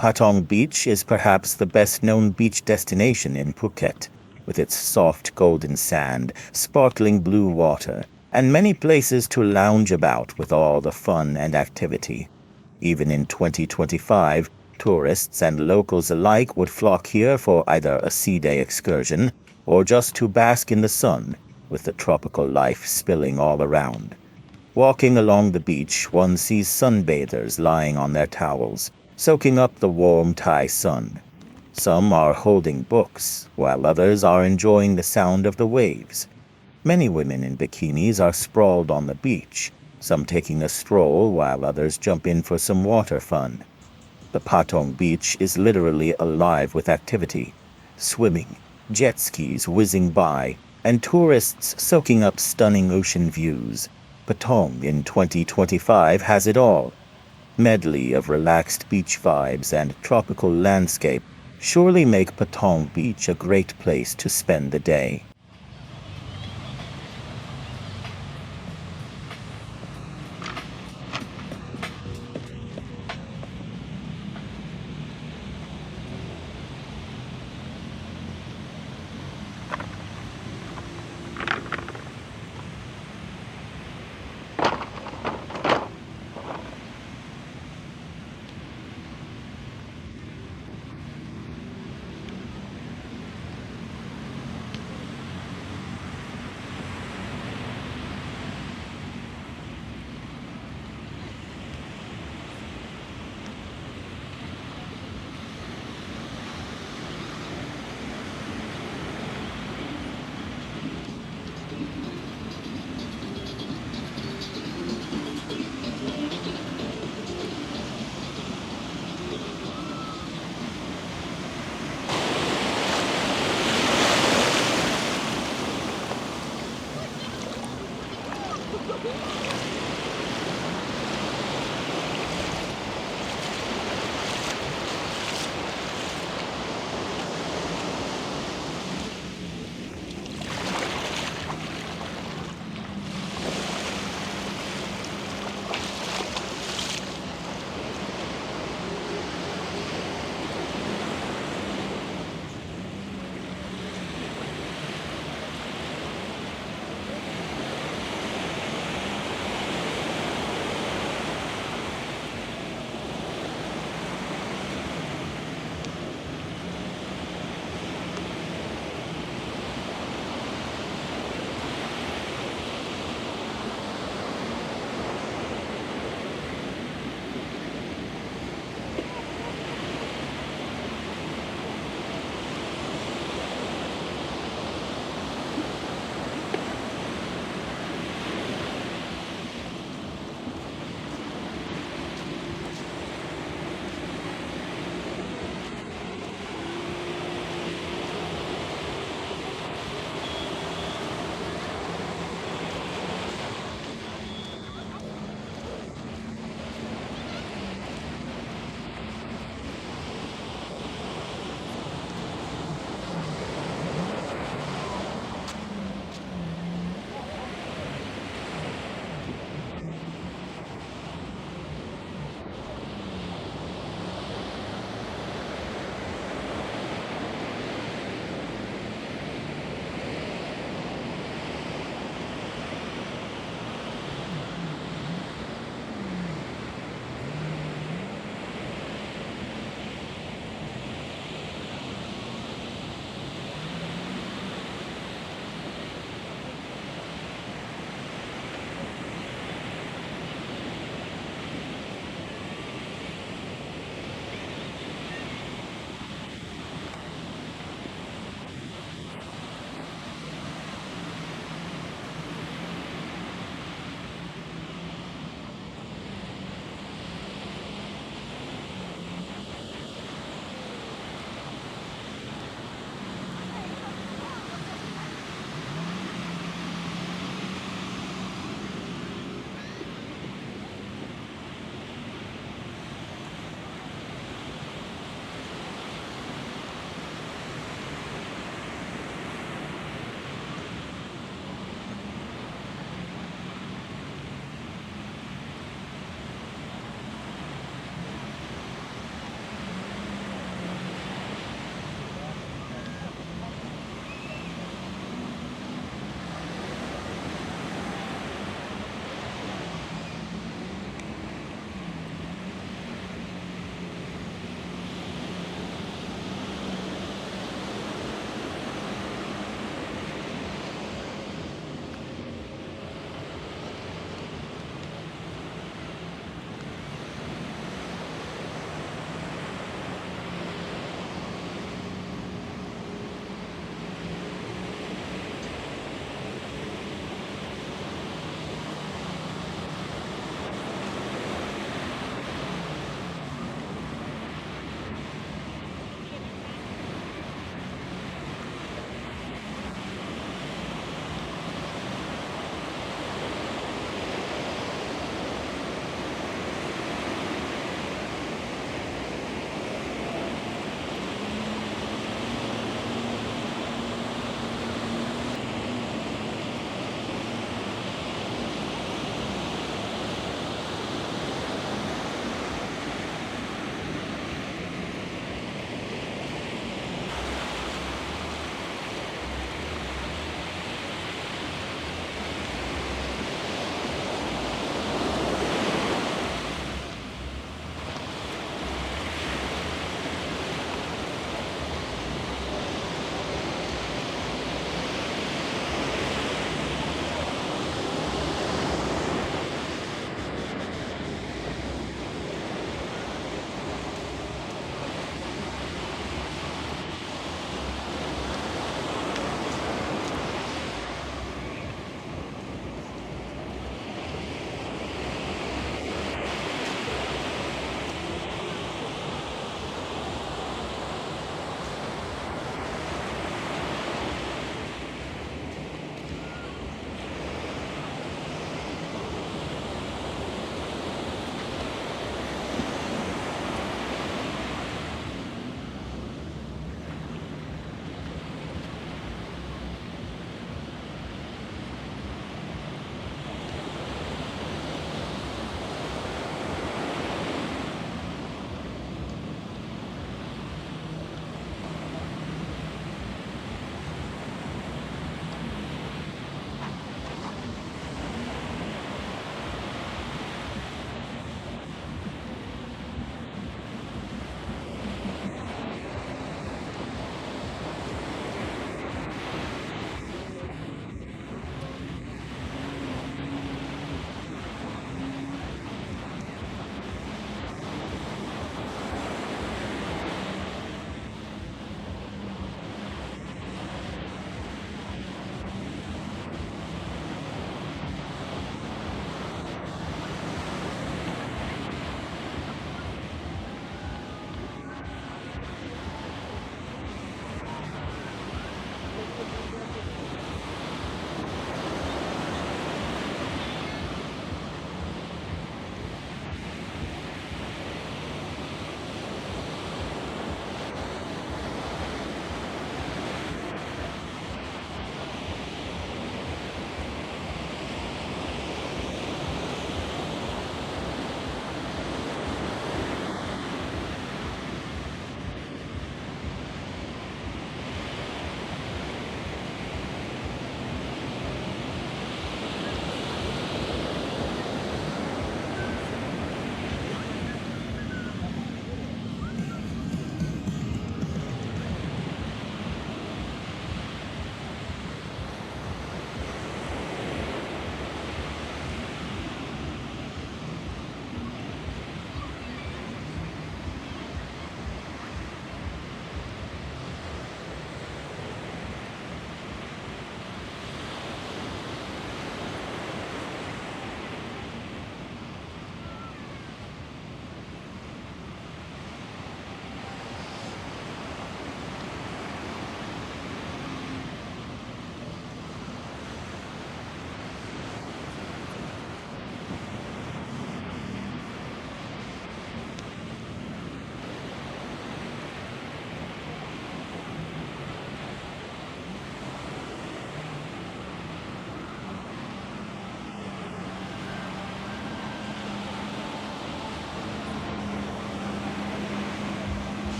Patong Beach is perhaps the best-known beach destination in Phuket, with its soft golden sand, sparkling blue water, and many places to lounge about with all the fun and activity. Even in 2025, tourists and locals alike would flock here for either a sea-day excursion or just to bask in the sun, with the tropical life spilling all around. Walking along the beach, one sees sunbathers lying on their towels, soaking up the warm Thai sun. Some are holding books, while others are enjoying the sound of the waves. Many women in bikinis are sprawled on the beach, some taking a stroll while others jump in for some water fun. The Patong Beach is literally alive with activity. Swimming, jet skis whizzing by, and tourists soaking up stunning ocean views. Patong in 2025 has it all. Medley of relaxed beach vibes and tropical landscape surely make Patong Beach a great place to spend the day.